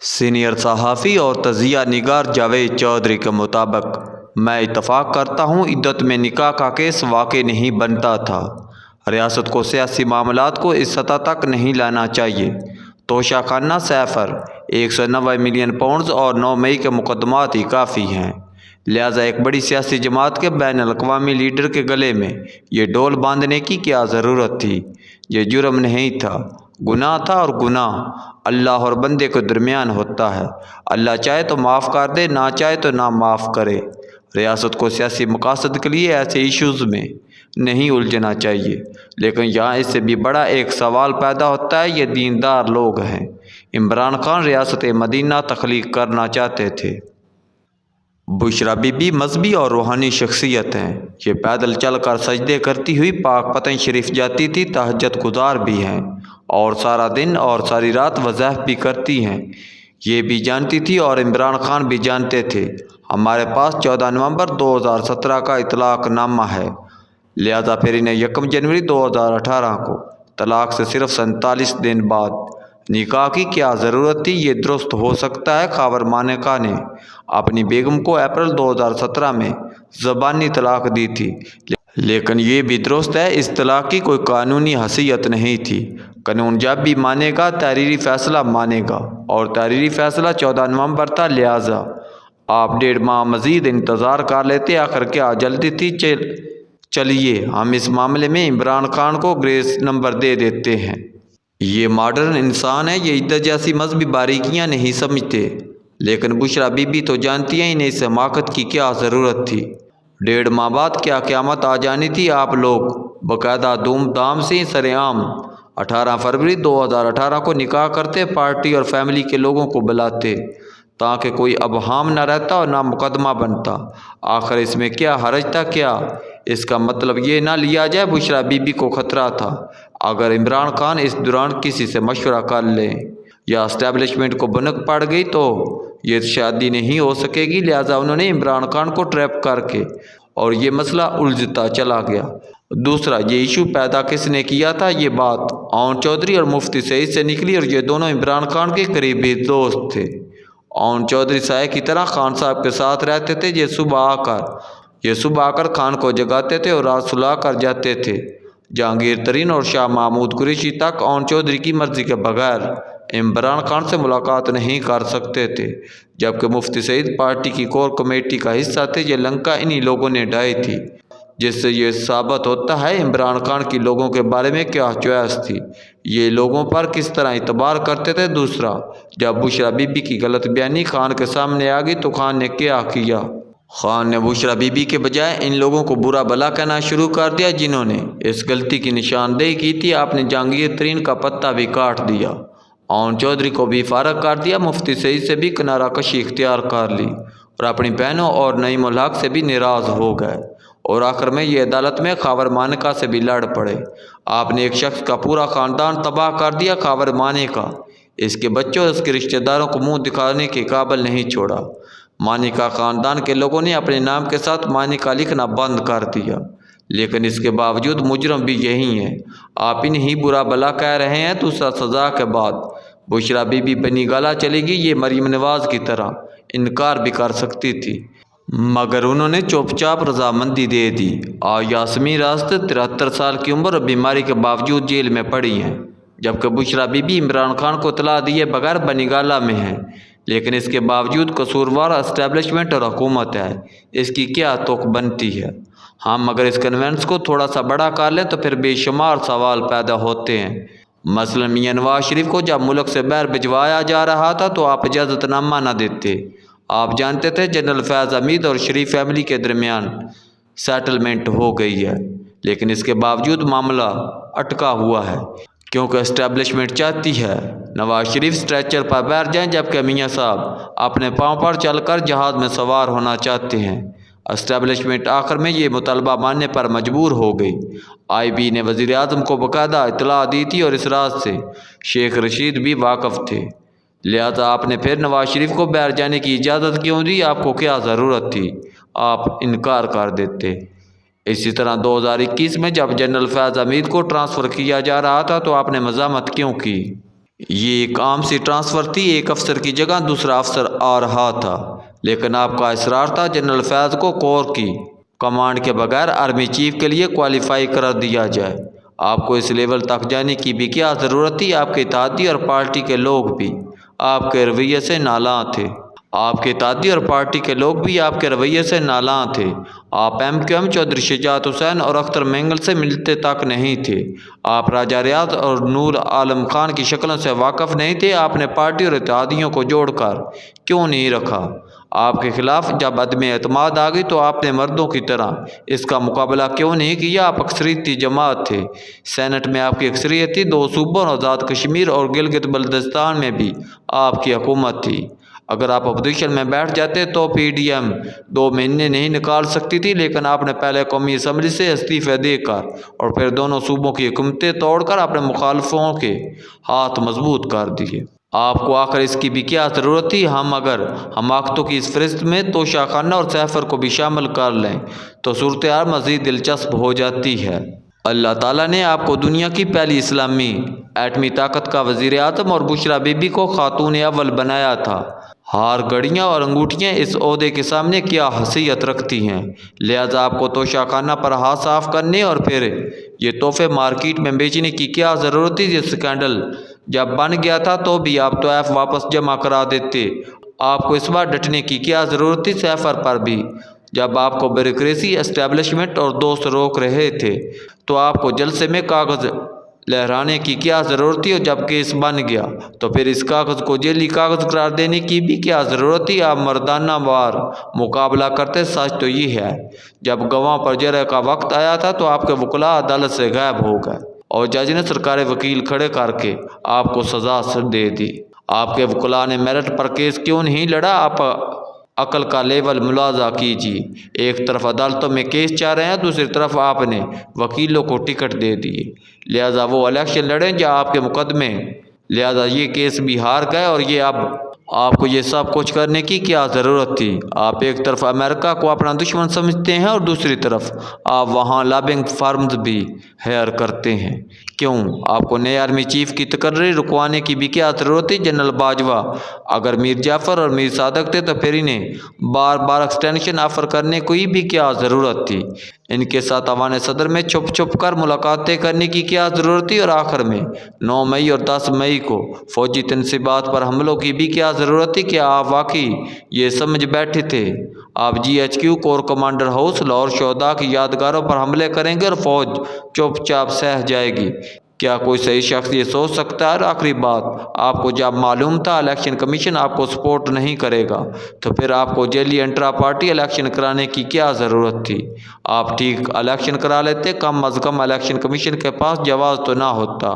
Senior صحافی اور تجزیہ نگار جاوید چودھری کے مطابق میں اتفاق کرتا ہوں عدت میں نکاح کا کیس واقع نہیں بنتا تھا۔ ریاست کو سیاسی معاملات کو اس سطح تک نہیں لانا چاہیے۔ توشہ خانہ سیفر 190 ملین پاؤنڈز اور 9 مئی کے مقدمات ہی کافی ہیں، لہٰذا ایک بڑی سیاسی جماعت کے بین الاقوامی لیڈر کے گلے میں یہ ڈول باندھنے کی کیا ضرورت تھی؟ یہ جرم نہیں تھا، گناہ تھا، اور گناہ اللہ اور بندے کے درمیان ہوتا ہے۔ اللہ چاہے تو معاف کر دے، نہ چاہے تو نہ معاف کرے۔ ریاست کو سیاسی مقاصد کے لیے ایسے ایشوز میں نہیں الجھنا چاہیے، لیکن یہاں اس سے بھی بڑا ایک سوال پیدا ہوتا ہے۔ یہ دیندار لوگ ہیں۔ عمران خان ریاست مدینہ تخلیق کرنا چاہتے تھے۔ بشریٰ بی بی مذہبی اور روحانی شخصیت ہیں۔ یہ پیدل چل کر سجدے کرتی ہوئی پاک پتن شریف جاتی تھی، تہجد گزار بھی ہیں، اور سارا دن اور ساری رات وظائف بھی کرتی ہیں۔ یہ بھی جانتی تھی اور عمران خان بھی جانتے تھے۔ ہمارے پاس 14 نومبر 2017 کا اطلاق نامہ ہے، لہذا پھر انہیں 1 جنوری 2018 کو طلاق سے صرف 47 دن بعد نکاح کی کیا ضرورت تھی؟ یہ درست ہو سکتا ہے خاور مانیکا نے اپنی بیگم کو اپریل 2017 میں زبانی طلاق دی تھی، لیکن یہ بھی درست ہے اس طلاق کی کوئی قانونی حیثیت نہیں تھی۔ قانون جب بھی مانے گا تحریری فیصلہ مانے گا، اور تحریری فیصلہ 14 نومبر تھا، لہٰذا آپ 1.5 ماہ مزید انتظار کر لیتے۔ آخر کیا جلدی تھی؟ چلیے ہم اس معاملے میں عمران خان کو گریس نمبر دے دیتے ہیں۔ یہ ماڈرن انسان ہے، یہ عدت جیسی مذہبی باریکیاں نہیں سمجھتے، لیکن بشریٰ بی بی تو جانتی ہیں انہیں اس حماقت کی کیا ضرورت تھی۔ 1.5 ماہ بعد کیا قیامت آ جانی تھی؟ آپ لوگ باقاعدہ دھوم دھام سے سر عام 18 فروری 2018 کو نکاح کرتے، پارٹی اور فیملی کے لوگوں کو بلاتے، تاکہ کوئی ابہام نہ رہتا اور نہ مقدمہ بنتا۔ آخر اس میں کیا حرج تھا؟ کیا اس کا مطلب یہ نہ لیا جائے بشریٰ بی بی کو خطرہ تھا؟ اگر عمران خان اس دوران کسی سے مشورہ کر لیں یا اسٹیبلشمنٹ کو بھنک پڑ گئی تو یہ شادی نہیں ہو سکے گی، لہٰذا انہوں نے عمران خان کو ٹریپ کر کے، اور یہ مسئلہ الجھتا چلا گیا۔ دوسرا، یہ ایشو پیدا کس نے کیا تھا؟ یہ بات اون چودھری اور مفتی سعید سے نکلی، اور یہ دونوں عمران خان کے قریبی دوست تھے۔ اون چودھری سائے کی طرح خان صاحب کے ساتھ رہتے تھے۔ یہ صبح آ کر خان کو جگاتے تھے اور رات سلا کر جاتے تھے۔ جہانگیر ترین اور شاہ محمود قریشی تک اون چودھری کی مرضی کے بغیر عمران خان سے ملاقات نہیں کر سکتے تھے، جبکہ مفتی سعید پارٹی کی کور کمیٹی کا حصہ تھے۔ یہ لنکا انہی لوگوں نے ڈھائی تھی، جس سے یہ ثابت ہوتا ہے عمران خان کی لوگوں کے بارے میں کیا چوائس تھی، یہ لوگوں پر کس طرح اعتبار کرتے تھے۔ دوسرا، جب بشریٰ بی بی کی غلط بیانی خان کے سامنے آ گئی تو خان نے کیا کیا؟ خان نے بشریٰ بی بی کے بجائے ان لوگوں کو برا بھلا کہنا شروع کر دیا جنہوں نے اس غلطی کی نشاندہی کی تھی۔ آپ نے جہانگیر ترین کا پتہ بھی کاٹ دیا، اون چودھری کو بھی فارغ کر دیا، مفتی سعید سے بھی کنارہ کشی اختیار کر لی، اور اپنی بہنوں اور نعیم الحق سے بھی ناراض ہو گئے، اور آخر میں یہ عدالت میں خاور مانیکا سے بھی لڑ پڑے۔ آپ نے ایک شخص کا پورا خاندان تباہ کر دیا۔ خاور مانیکا اس کے بچوں اور اس کے رشتہ داروں کو منہ دکھانے کے قابل نہیں چھوڑا۔ مانیکا خاندان کے لوگوں نے اپنے نام کے ساتھ مانیکا لکھنا بند کر دیا، لیکن اس کے باوجود مجرم بھی یہی ہیں۔ آپ انہیں برا بھلا کہہ رہے ہیں۔ دوسرا، سزا کے بعد بشریٰ بی بی بنی گالہ چلے گی۔ یہ مریم نواز کی طرح انکار بھی کر سکتی تھی، مگر انہوں نے چوپ چاپ رضامندی دے دی۔ یاسمین راست 73 سال کی عمر اور بیماری کے باوجود جیل میں پڑی ہیں، جبکہ بشریٰ بی بی عمران خان کو اطلاع دیے بغیر بنی گالہ میں ہیں، لیکن اس کے باوجود قصوروار اسٹیبلشمنٹ اور حکومت ہے۔ اس کی کیا توق بنتی ہے؟ ہم اگر اس کنوینس کو تھوڑا سا بڑا کر لیں تو پھر بے شمار سوال پیدا ہوتے ہیں۔ مثلا میاں نواز شریف کو جب ملک سے باہر بھجوایا جا رہا تھا تو آپ اجازت نامہ نہ دیتے۔ آپ جانتے تھے جنرل فیاض حمید اور شریف فیملی کے درمیان سیٹلمنٹ ہو گئی ہے، لیکن اس کے باوجود معاملہ اٹکا ہوا ہے، کیونکہ اسٹیبلشمنٹ چاہتی ہے نواز شریف اسٹریچر پر بیٹھ جائیں، جبکہ میاں صاحب اپنے پاؤں پر چل کر جہاز میں سوار ہونا چاہتے ہیں۔ اسٹیبلشمنٹ آخر میں یہ مطالبہ ماننے پر مجبور ہو گئی۔ آئی بی نے وزیر اعظم کو باقاعدہ اطلاع دی تھی، اور اس راز سے شیخ رشید بھی واقف تھے، لہذا آپ نے پھر نواز شریف کو باہر جانے کی اجازت کیوں دی؟ آپ کو کیا ضرورت تھی؟ آپ انکار کر دیتے۔ اسی طرح 2021 میں جب جنرل فیاض حمید کو ٹرانسفر کیا جا رہا تھا تو آپ نے مزاحمت کیوں کی؟ یہ ایک عام سی ٹرانسفر تھی، ایک افسر کی جگہ دوسرا افسر آ رہا تھا، لیکن آپ کا اصرار تھا جنرل فیض کو کور کی کمانڈ کے بغیر آرمی چیف کے لیے کوالیفائی قرار دیا جائے۔ آپ کو اس لیول تک جانے کی بھی کیا ضرورت تھی؟ آپ کے اتحادی اور پارٹی کے لوگ بھی آپ کے رویے سے نالاں تھے۔ آپ کے اتحادی اور پارٹی کے لوگ بھی آپ کے رویے سے نالاں تھے۔ آپ MQM چودھری شجاعت حسین اور اختر مینگل سے ملتے تک نہیں تھے۔ آپ راجہ ریاض اور نور عالم خان کی شکلوں سے واقف نہیں تھے۔ آپ نے پارٹی اور اتحادیوں کو جوڑ کر کیوں نہیں رکھا؟ آپ کے خلاف جب عدم اعتماد آ گئی تو آپ نے مردوں کی طرح اس کا مقابلہ کیوں نہیں کیا؟ آپ اکثریتی جماعت تھے، سینٹ میں آپ کی اکثریت تھی، 2 صوبوں اور آزاد کشمیر اور گلگت بلتستان میں بھی آپ کی حکومت تھی۔ اگر آپ اپوزیشن میں بیٹھ جاتے تو PDM 2 مہینے نہیں نکال سکتی تھی، لیکن آپ نے پہلے قومی اسمبلی سے استعفے دے کر اور پھر دونوں صوبوں کی حکومتیں توڑ کر اپنے مخالفوں کے ہاتھ مضبوط کر دیے۔ آپ کو آخر اس کی بھی کیا ضرورت تھی؟ اگر حماقتوں کی اس فہرست میں توشہ خانہ اور سیفر کو بھی شامل کر لیں تو صورتحال مزید دلچسپ ہو جاتی ہے۔ اللہ تعالیٰ نے آپ کو دنیا کی پہلی اسلامی ایٹمی طاقت کا وزیر اعظم اور بشرا بی بی کو خاتون اول بنایا تھا۔ ہار، گھڑیاں اور انگوٹھیاں اس عہدے کے سامنے کیا حیثیت رکھتی ہیں؟ لہذا آپ کو توشہ خانہ پر ہاتھ صاف کرنے اور پھر یہ تحفے مارکیٹ میں بیچنے کی کیا ضرورت تھی؟ یہ اسکینڈل جب بن گیا تھا تو بھی آپ تحائف واپس جمع کرا دیتے۔ آپ کو اس بار ڈٹنے کی کیا ضرورت تھی؟ سیفر پر بھی جب آپ کو بیوروکریسی، اسٹیبلشمنٹ اور دوست روک رہے تھے تو آپ کو جلسے میں کاغذ لہرانے کی کیا ضرورت تھی؟ اور جب کیس بن گیا تو پھر اس کاغذ کو جیلی کاغذ قرار دینے کی بھی کیا ضرورت تھی؟ آپ مردانہ وار مقابلہ کرتے۔ سچ تو یہ ہے جب گواہ پر جرح کا وقت آیا تھا تو آپ کے وکلاء عدالت سے غائب ہو گئے اور جج نے سرکاری وکیل کھڑے کر کے آپ کو سزا دے دی۔ آپ کے وکلاء نے میرٹ پر کیس کیوں نہیں لڑا؟ آپ عقل کا لیول ملاحظہ کیجیے۔ ایک طرف عدالتوں میں کیس چل رہے ہیں، دوسری طرف آپ نے وکیلوں کو ٹکٹ دے دیے، لہذا وہ الیکشن لڑیں جہاں آپ کے مقدمے، لہذا یہ کیس بھی ہار گئے۔ اور یہ اب آپ کو یہ سب کچھ کرنے کی کیا ضرورت تھی؟ آپ ایک طرف امریکہ کو اپنا دشمن سمجھتے ہیں اور دوسری طرف آپ وہاں لابنگ فارمز بھی ہائر کرتے ہیں۔ کیوں؟ آپ کو نئے آرمی چیف کی تقرری رکوانے کی بھی کیا ضرورت تھی؟ جنرل باجوہ اگر میر جعفر اور میر صادق تھے تو پھر انہیں بار بار ایکسٹینشن آفر کرنے کی بھی کیا ضرورت تھی؟ ان کے ساتھ ایوان صدر میں چھپ چھپ کر ملاقاتیں کرنے کی کیا ضرورت تھی؟ اور آخر میں 9 مئی اور 10 مئی کو فوجی تنصیبات پر حملوں کی بھی کیا ضرورت تھی؟ کیا آپ واقعی یہ سمجھ بیٹھے تھے آپ GHQ corps commander house Lahore شہداء کی یادگاروں پر حملے کریں گے اور فوج چپ چاپ سہ جائے گی؟ کیا کوئی صحیح شخص یہ سوچ سکتا ہے؟ اور آخری بات، آپ کو جب معلوم تھا الیکشن کمیشن آپ کو سپورٹ نہیں کرے گا تو پھر آپ کو جیلی انٹرا پارٹی الیکشن کرانے کی کیا ضرورت تھی؟ آپ ٹھیک الیکشن کرا لیتے، کم از کم الیکشن کمیشن کے پاس جواز تو نہ ہوتا۔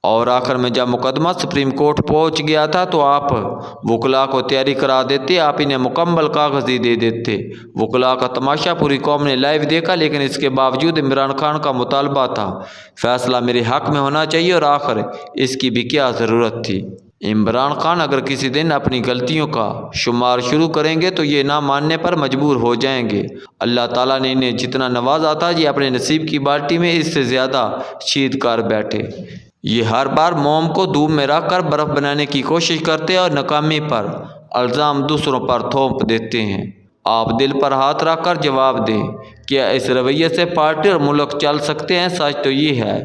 اور آخر میں جب مقدمہ سپریم کورٹ پہنچ گیا تھا تو آپ وکلاء کو تیاری کرا دیتے، آپ انہیں مکمل کاغذ ہی دے دیتے۔ وکلاء کا تماشا پوری قوم نے لائیو دیکھا، لیکن اس کے باوجود عمران خان کا مطالبہ تھا فیصلہ میرے حق میں ہونا چاہیے، اور آخر اس کی بھی کیا ضرورت تھی؟ عمران خان اگر کسی دن اپنی غلطیوں کا شمار شروع کریں گے تو یہ نہ ماننے پر مجبور ہو جائیں گے۔ اللہ تعالیٰ نے انہیں جتنا نوازا تھا یہ اپنے نصیب کی بالٹی میں اس سے زیادہ شید کر بیٹھے۔ یہ ہر بار موم کو دھوپ میں رکھ کر برف بنانے کی کوشش کرتے اور ناکامی پر الزام دوسروں پر تھوپ دیتے ہیں۔ آپ دل پر ہاتھ رکھ کر جواب دیں، کیا اس رویے سے پارٹی اور ملک چل سکتے ہیں؟ سچ تو یہ ہے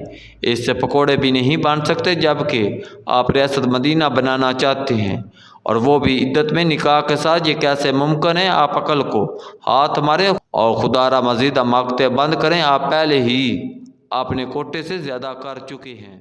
اس سے پکوڑے بھی نہیں بن سکتے، جبکہ آپ ریاست مدینہ بنانا چاہتے ہیں، اور وہ بھی عدت میں نکاح کے ساتھ۔ یہ کیسے ممکن ہے؟ آپ عقل کو ہاتھ ماریں اور خدا را مزید حماقتیں بند کریں۔ آپ پہلے ہی اپنے کوٹے سے زیادہ کر چکے ہیں۔